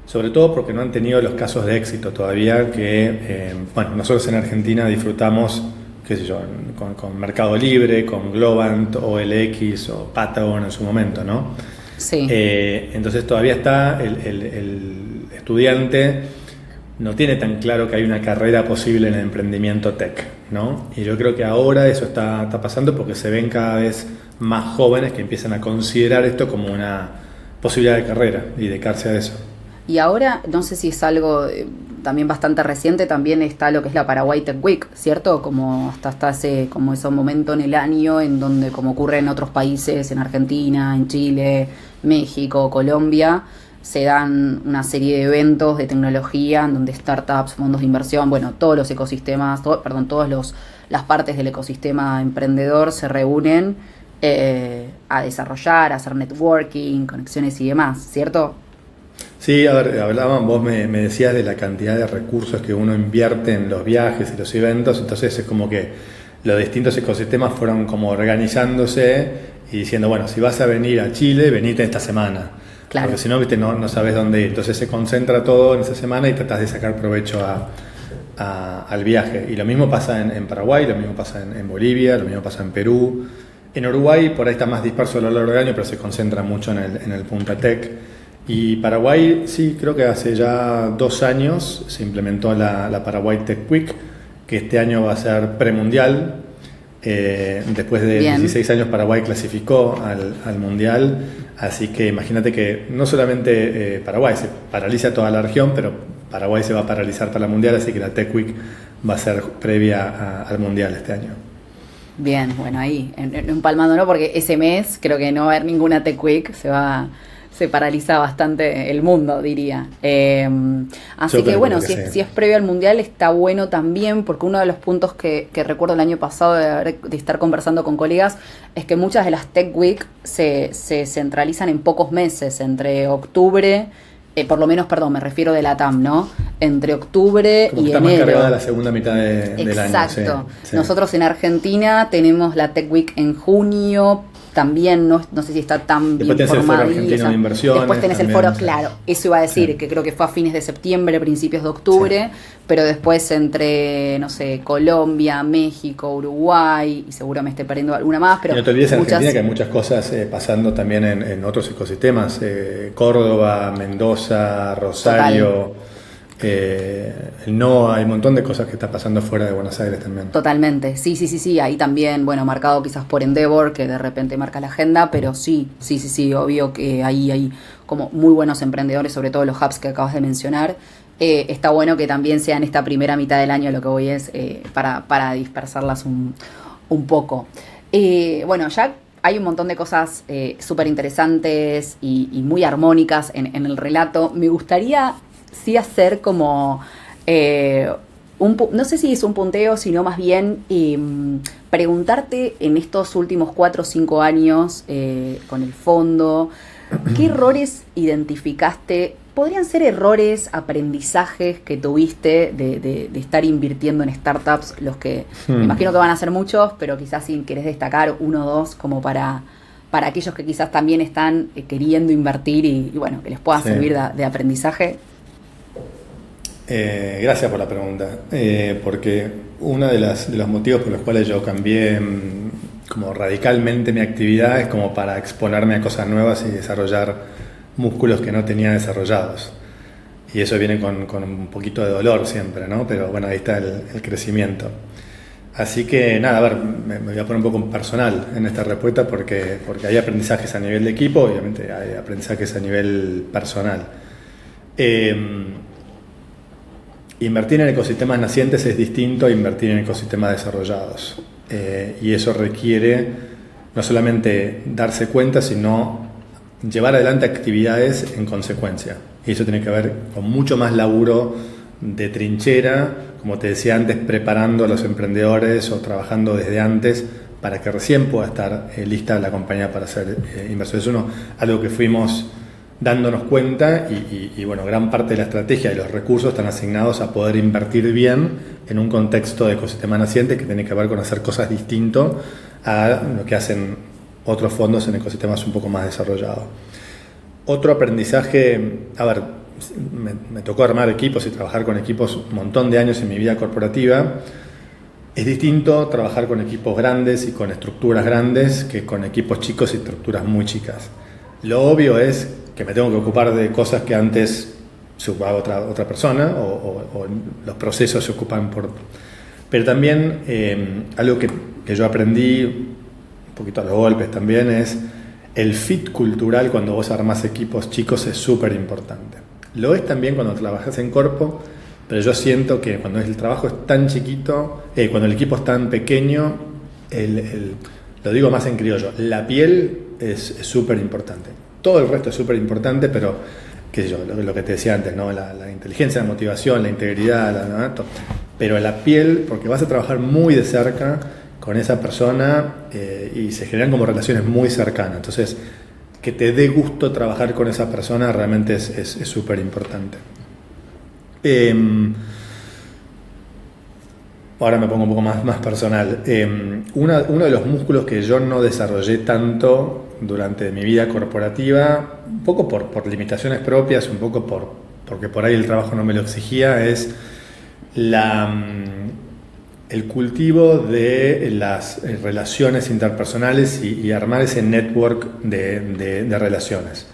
sobre todo porque no han tenido los casos de éxito todavía que, nosotros en Argentina disfrutamos, qué sé yo, con Mercado Libre, con Globant, OLX o Patagon en su momento, ¿no? Sí. Entonces todavía está el estudiante, no tiene tan claro que hay una carrera posible en el emprendimiento tech, ¿no? Y yo creo que ahora eso está pasando porque se ven cada vez más jóvenes que empiezan a considerar esto como una posibilidad de carrera y dedicarse a eso. Y ahora, no sé si es algo también bastante reciente, también está lo que es la Paraguay Tech Week, ¿cierto? Como hasta ese momento en el año en donde, como ocurre en otros países, en Argentina, en Chile, México, Colombia, se dan una serie de eventos de tecnología en donde startups, fondos de inversión, bueno, todos los ecosistemas, todas las partes del ecosistema emprendedor se reúnen a desarrollar, a hacer networking, conexiones y demás, ¿cierto? Sí, a ver, vos me decías de la cantidad de recursos que uno invierte en los viajes y los eventos, entonces es como que los distintos ecosistemas fueron como organizándose y diciendo, bueno, si vas a venir a Chile, venite esta semana. Claro. Porque si no, viste, no sabes dónde ir. Entonces se concentra todo en esa semana y tratás de sacar provecho al viaje. Y lo mismo pasa en Paraguay, lo mismo pasa en Bolivia, lo mismo pasa en Perú. En Uruguay por ahí está más disperso a lo largo del año, pero se concentra mucho en el Punta Tech. Y Paraguay, sí, creo que hace ya 2 años se implementó la Paraguay Tech Week, que este año va a ser premundial. Después de Bien. 16 años Paraguay clasificó al Mundial, así que imagínate que no solamente Paraguay, se paraliza toda la región, pero Paraguay se va a paralizar para el Mundial, así que la Tech Week va a ser previa al Mundial este año. Bien, bueno, ahí, empalmando, ¿no? Porque ese mes creo que no va a haber ninguna Tech Week, se paraliza bastante el mundo, diría. Así Yo que bueno, creo que sí. si es previo al Mundial está bueno también, porque uno de los puntos que recuerdo el año pasado de estar conversando con colegas es que muchas de las Tech Week se centralizan en pocos meses, entre octubre, por lo menos, perdón, me refiero de la TAM, ¿no? Entre octubre Como y que está más enero. cargada la segunda mitad del año. Exacto. Sí. Nosotros en Argentina tenemos la Tech Week en junio, también no sé si está tan Después bien tenés el Foro formada. Argentino de Inversiones. Después tenés también, el foro, sí. claro, eso iba a decir, Sí. que creo que fue a fines de septiembre, principios de octubre, pero después entre, no sé, Colombia, México, Uruguay, y seguro me esté perdiendo alguna más, pero Y no te olvides en muchas- Argentina que hay muchas cosas pasando también en otros ecosistemas, Córdoba, Mendoza, Rosario, el NOA, hay un montón de cosas que está pasando fuera de Buenos Aires también. Totalmente, sí, ahí también, bueno, marcado quizás por Endeavor, que de repente marca la agenda, pero sí, obvio que ahí hay como muy buenos emprendedores, sobre todo los hubs que acabas de mencionar. Está bueno que también sea en esta primera mitad del año, lo que voy es para dispersarlas un poco. Bueno, ya hay un montón de cosas súper interesantes y muy armónicas en el relato. Me gustaría sí hacer como no sé si es un punteo, sino más bien preguntarte en estos últimos 4 o 5 años con el fondo, ¿qué errores identificaste? ¿Podrían ser errores, aprendizajes que tuviste de estar invirtiendo en startups? Los que me imagino que van a ser muchos, pero quizás si querés destacar 1 o 2 como para aquellos que quizás también están queriendo invertir y bueno, que les pueda Sí. servir de aprendizaje. Gracias por la pregunta, porque uno de los motivos por los cuales yo cambié como radicalmente mi actividad es como para exponerme a cosas nuevas y desarrollar músculos que no tenía desarrollados. Y eso viene con un poquito de dolor siempre, ¿no? Pero bueno, ahí está el crecimiento. Así que nada, a ver, me voy a poner un poco personal en esta respuesta porque hay aprendizajes a nivel de equipo, obviamente hay aprendizajes a nivel personal. Invertir en ecosistemas nacientes es distinto a invertir en ecosistemas desarrollados. Y eso requiere no solamente darse cuenta, sino llevar adelante actividades en consecuencia. Y eso tiene que ver con mucho más laburo de trinchera, como te decía antes, preparando a los emprendedores o trabajando desde antes para que recién pueda estar lista la compañía para hacer inversiones. Eso algo que fuimos dándonos cuenta y bueno, gran parte de la estrategia y los recursos están asignados a poder invertir bien en un contexto de ecosistema naciente que tiene que ver con hacer cosas distintas a lo que hacen otros fondos en ecosistemas un poco más desarrollados. Otro aprendizaje, a ver, me tocó armar equipos y trabajar con equipos un montón de años en mi vida corporativa. Es distinto trabajar con equipos grandes y con estructuras grandes que con equipos chicos y estructuras muy chicas. Lo obvio es que me tengo que ocupar de cosas que antes se ocupaba otra persona o los procesos se ocupan por... Pero también algo que yo aprendí un poquito a los golpes también es el fit cultural cuando vos armás equipos chicos es súper importante. Lo es también cuando trabajas en corpo, pero yo siento que cuando el trabajo es tan chiquito, cuando el equipo es tan pequeño, lo digo más en criollo, la piel es súper importante. Todo el resto es súper importante, pero qué sé yo, lo que te decía antes, ¿no? La inteligencia, la motivación, la integridad, pero la piel, porque vas a trabajar muy de cerca con esa persona y se generan como relaciones muy cercanas. Entonces, que te dé gusto trabajar con esa persona realmente es súper importante. ahora me pongo un poco más personal. Uno de los músculos que yo no desarrollé tanto durante mi vida corporativa, un poco por limitaciones propias, un poco porque por ahí el trabajo no me lo exigía, es el cultivo de las relaciones interpersonales y armar ese network de relaciones.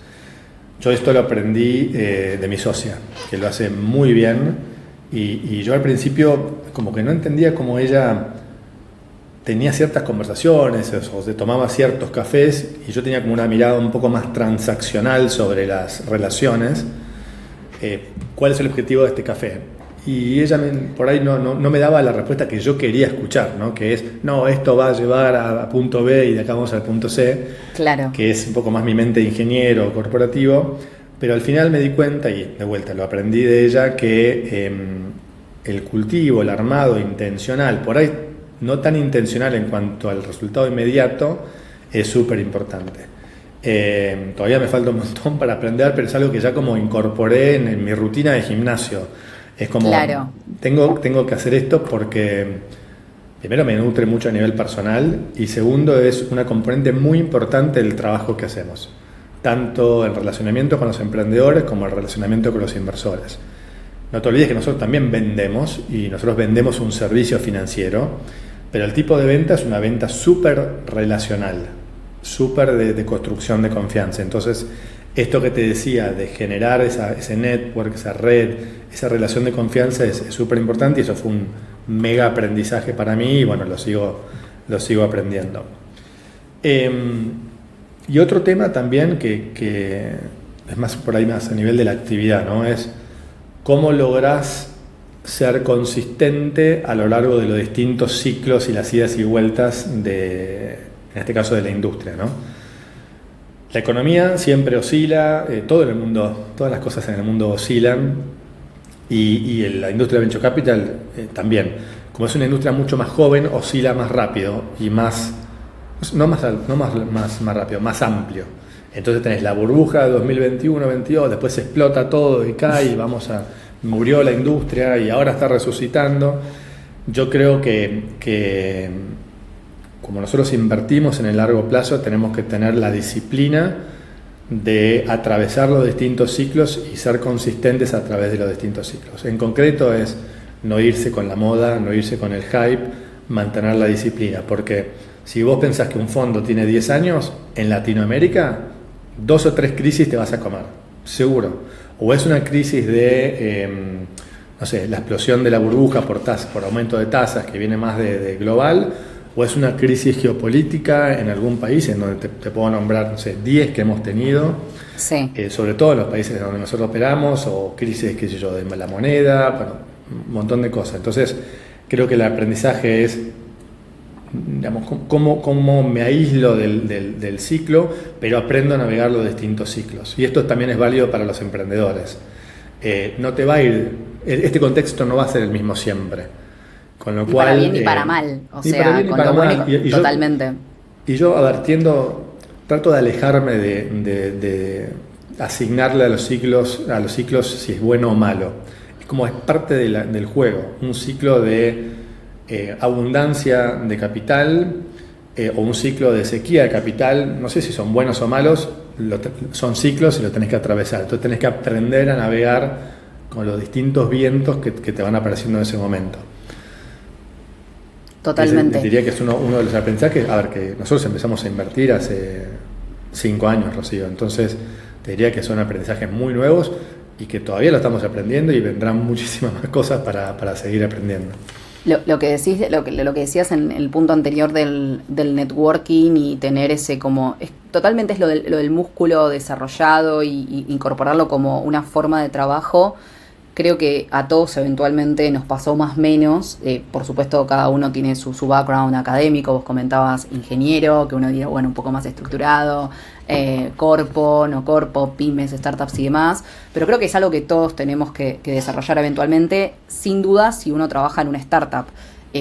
Yo esto lo aprendí de mi socia, que lo hace muy bien, y yo al principio como que no entendía cómo ella tenía ciertas conversaciones o se tomaba ciertos cafés, y yo tenía como una mirada un poco más transaccional sobre las relaciones. ¿Cuál es el objetivo de este café? Y ella por ahí no me daba la respuesta que yo quería escuchar, ¿no? Que es, no, esto va a llevar a punto B y de acá vamos al punto C. Claro. Que es un poco más mi mente de ingeniero corporativo. Pero al final me di cuenta, y de vuelta lo aprendí de ella, que el cultivo, el armado intencional, por ahí no tan intencional en cuanto al resultado inmediato, es súper importante. Todavía me falta un montón para aprender, pero es algo que ya como incorporé en mi rutina de gimnasio. Es como, claro, tengo que hacer esto porque primero me nutre mucho a nivel personal, y segundo es una componente muy importante del trabajo que hacemos, tanto en relacionamiento con los emprendedores como en relacionamiento con los inversores. No te olvides que nosotros también vendemos, y nosotros vendemos un servicio financiero, pero el tipo de venta es una venta súper relacional, súper de construcción de confianza. Entonces, esto que te decía de generar ese network, esa red, esa relación de confianza es súper importante, y eso fue un mega aprendizaje para mí, y bueno, lo sigo aprendiendo. Y otro tema también que es más por ahí más a nivel de la actividad, ¿no? Es cómo lográs ser consistente a lo largo de los distintos ciclos y las idas y vueltas en este caso de la industria, ¿no? La economía siempre oscila, todo en el mundo, todas las cosas en el mundo oscilan, y la industria de Venture Capital también. Como es una industria mucho más joven, oscila más rápido y más rápido, más amplio. Entonces tenés la burbuja de 2021-22, después se explota todo y cae, y murió la industria y ahora está resucitando. Yo creo que como nosotros invertimos en el largo plazo, tenemos que tener la disciplina de atravesar los distintos ciclos y ser consistentes a través de los distintos ciclos. En concreto es no irse con la moda, no irse con el hype, mantener la disciplina, porque si vos pensás que un fondo tiene 10 años, en Latinoamérica 2 o 3 crisis te vas a comer, seguro. O es una crisis de, no sé, la explosión de la burbuja por aumento de tasas que viene más de global, o es una crisis geopolítica en algún país, en donde te puedo nombrar, no sé, 10 que hemos tenido, sí. Sobre todo en los países donde nosotros operamos, o crisis, qué sé yo, de la moneda, bueno, un montón de cosas. Entonces, creo que el aprendizaje es, digamos, cómo me aíslo del ciclo, pero aprendo a navegar los distintos ciclos. Y esto también es válido para los emprendedores. No te va a ir, este contexto no va a ser el mismo siempre. Con lo ni cual, para bien ni para mal, o sea, con lo bueno totalmente. A ver, trato de alejarme de asignarle a los ciclos si es bueno o malo. Es como es parte del juego, un ciclo de abundancia de capital o un ciclo de sequía de capital. No sé si son buenos o malos, son ciclos y lo tenés que atravesar. Entonces tenés que aprender a navegar con los distintos vientos que te van apareciendo en ese momento. Totalmente. Diría que es uno de los aprendizajes. A ver, que nosotros empezamos a invertir hace 5 años, Rocío. Entonces, te diría que son aprendizajes muy nuevos y que todavía lo estamos aprendiendo, y vendrán muchísimas más cosas para seguir aprendiendo. Lo que decías en el punto anterior del networking y tener ese como... totalmente es lo del músculo desarrollado y incorporarlo como una forma de trabajo. Creo que a todos eventualmente nos pasó más o menos. Por supuesto, cada uno tiene su background académico. Vos comentabas ingeniero, que uno diría, bueno, un poco más estructurado, corpo, no corpo, pymes, startups y demás. Pero creo que es algo que todos tenemos que desarrollar eventualmente, sin duda, si uno trabaja en una startup.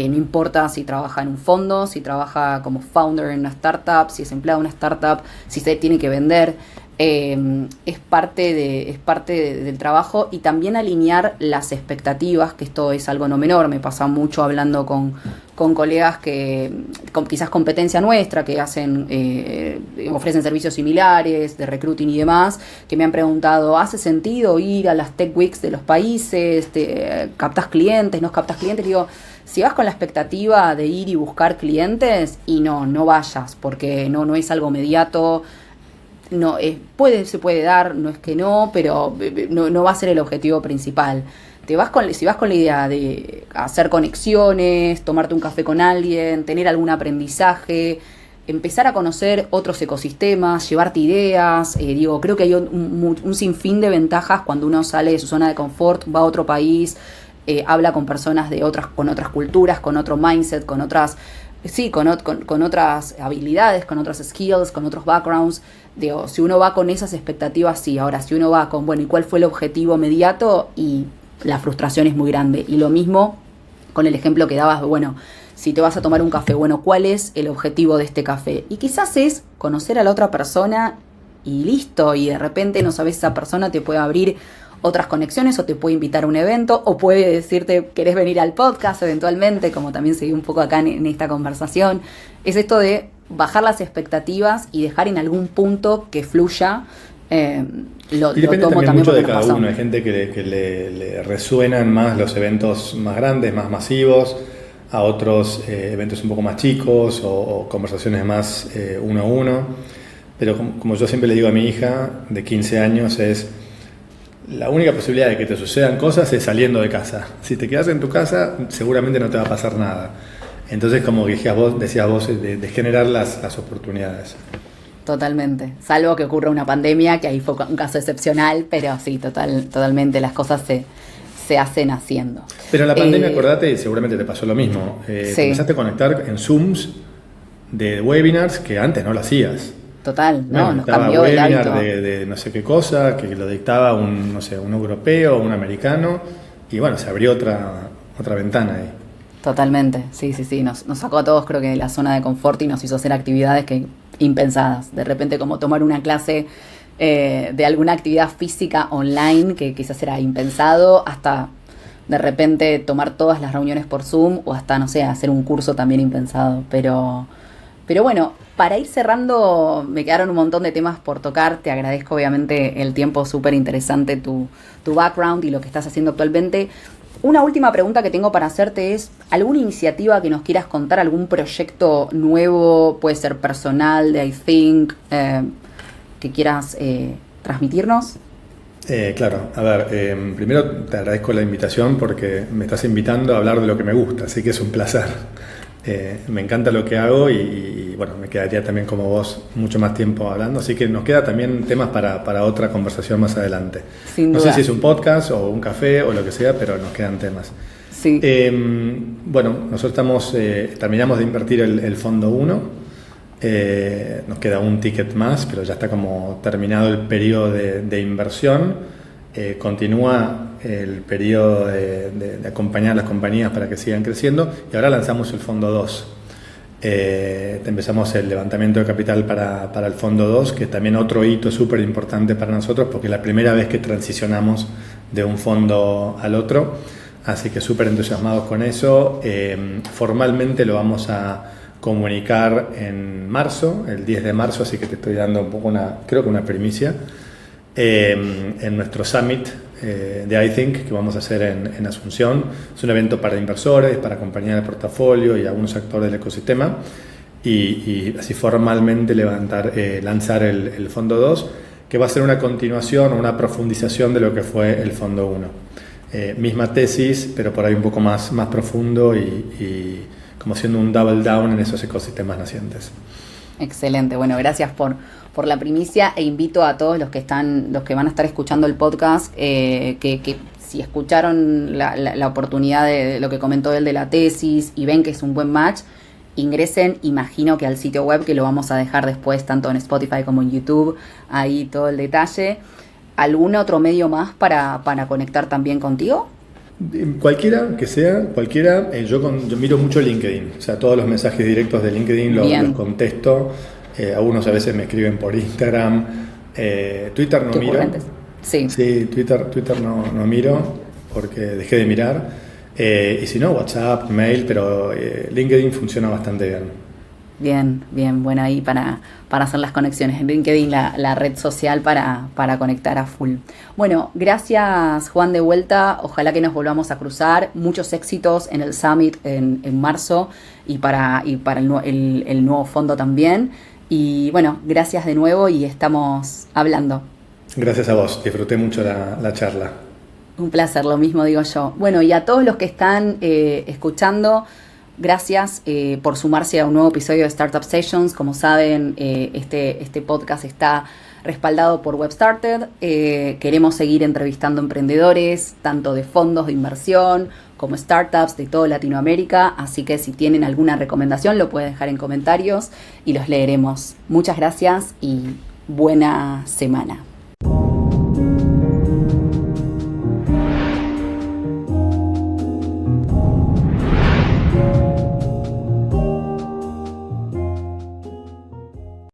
no importa si trabaja en un fondo, si trabaja como founder en una startup, si es empleado en una startup, si se tiene que vender. Es parte del trabajo, y también alinear las expectativas, que esto es algo no menor. Me pasa mucho hablando con colegas que con quizás competencia nuestra, que ofrecen servicios similares de recruiting y demás, que me han preguntado: ¿hace sentido ir a las Tech Weeks de los países? ¿Captas clientes? ¿No captas clientes? Digo, si vas con la expectativa de ir y buscar clientes, y no vayas, porque no es algo mediato. No, se puede dar, no es que no, pero no va a ser el objetivo principal. Si vas con la idea de hacer conexiones, tomarte un café con alguien, tener algún aprendizaje, empezar a conocer otros ecosistemas, llevarte ideas, creo que hay un sinfín de ventajas cuando uno sale de su zona de confort, va a otro país, habla con personas con otras culturas, con otro mindset, con otras habilidades, con otras skills, con otros backgrounds. Si uno va con esas expectativas, sí. Ahora, si uno va con, ¿y cuál fue el objetivo inmediato? Y la frustración es muy grande. Y lo mismo con el ejemplo que dabas, si te vas a tomar un café, ¿cuál es el objetivo de este café? Y quizás es conocer a la otra persona y listo. Y de repente, no sabes, esa persona te puede abrir otras conexiones, o te puede invitar a un evento, o puede decirte: ¿querés venir al podcast eventualmente? Como también se dio un poco acá en esta conversación. Es esto de bajar las expectativas y dejar en algún punto que fluya. Lo depende tomo también mucho de porque cada nos pasó. uno. Hay gente que le resuenan más los eventos más grandes, más masivos, a otros eventos un poco más chicos, o conversaciones más uno a uno. Pero como yo siempre le digo a mi hija de 15 años, la única posibilidad de que te sucedan cosas es saliendo de casa. Si te quedas en tu casa, seguramente no te va a pasar nada. Entonces, como decías vos, de generar las oportunidades. Totalmente. Salvo que ocurra una pandemia, que ahí fue un caso excepcional, pero sí, totalmente las cosas se hacen haciendo. Pero en la pandemia, acordate, y seguramente te pasó lo mismo. Sí. Te empezaste a conectar en Zooms de webinars que antes no lo hacías. Total, nos Estaba cambió el webinar hábito. de no sé qué cosa, que lo dictaba un europeo, un americano, y se abrió otra ventana ahí. Totalmente, sí, nos sacó a todos, creo que, de la zona de confort, y nos hizo hacer actividades impensadas. De repente, como tomar una clase de alguna actividad física online, que quizás era impensado, hasta de repente tomar todas las reuniones por Zoom, o hasta, no sé, hacer un curso también impensado. Pero bueno, para ir cerrando, me quedaron un montón de temas por tocar. Te agradezco obviamente el tiempo, súper interesante tu background y lo que estás haciendo actualmente. Una última pregunta que tengo para hacerte es: ¿alguna iniciativa que nos quieras contar, algún proyecto nuevo, puede ser personal, de iThink, que quieras transmitirnos? Claro, a ver, primero te agradezco la invitación, porque me estás invitando a hablar de lo que me gusta, así que es un placer. Me encanta lo que hago, y me quedaría también como vos mucho más tiempo hablando, así que nos queda también temas para otra conversación más adelante. Sin duda. No sé si es un podcast o un café o lo que sea, pero nos quedan temas. Sí. Nosotros terminamos de invertir el fondo 1, nos queda un ticket más, pero ya está como terminado el periodo de inversión. Continúa el periodo de acompañar a las compañías para que sigan creciendo, y ahora lanzamos el fondo 2. Empezamos el levantamiento de capital para el fondo 2, que es también otro hito súper importante para nosotros, porque es la primera vez que transicionamos de un fondo al otro, así que súper entusiasmados con eso. Formalmente lo vamos a comunicar en marzo, el 10 de marzo, así que te estoy dando un poco creo que una primicia. En nuestro Summit de iThink, que vamos a hacer en Asunción. Es un evento para inversores, para compañías de portafolio y algunos actores del ecosistema, y así formalmente lanzar el fondo 2, que va a ser una continuación o una profundización de lo que fue el fondo 1. Misma tesis, pero por ahí un poco más profundo, y como siendo un double down en esos ecosistemas nacientes. Excelente, bueno, gracias por la primicia, e invito a todos los que van a estar escuchando el podcast, que si escucharon la oportunidad de lo que comentó él de la tesis y ven que es un buen match, ingresen, imagino que al sitio web, que lo vamos a dejar después tanto en Spotify como en YouTube, ahí todo el detalle. ¿Algún otro medio más para conectar también contigo? Cualquiera que sea, cualquiera, yo miro mucho LinkedIn, o sea, todos los mensajes directos de LinkedIn los contesto, algunos a veces me escriben por Instagram, Twitter no miro. Sí, Twitter no miro porque dejé de mirar, y si no, WhatsApp, mail, pero LinkedIn funciona bastante bien. Bien, bueno, ahí para hacer las conexiones. En LinkedIn, la red social para conectar a full. Bueno, gracias Juan de vuelta, ojalá que nos volvamos a cruzar. Muchos éxitos en el Summit en marzo y para el nuevo fondo también. Y bueno, gracias de nuevo y estamos hablando. Gracias a vos, disfruté mucho la charla. Un placer, lo mismo digo yo. Bueno, y a todos los que están escuchando, gracias por sumarse a un nuevo episodio de Startup Sessions. Como saben, este podcast está respaldado por WebStarted. Queremos seguir entrevistando emprendedores, tanto de fondos de inversión como startups de toda Latinoamérica. Así que si tienen alguna recomendación, lo pueden dejar en comentarios y los leeremos. Muchas gracias y buena semana.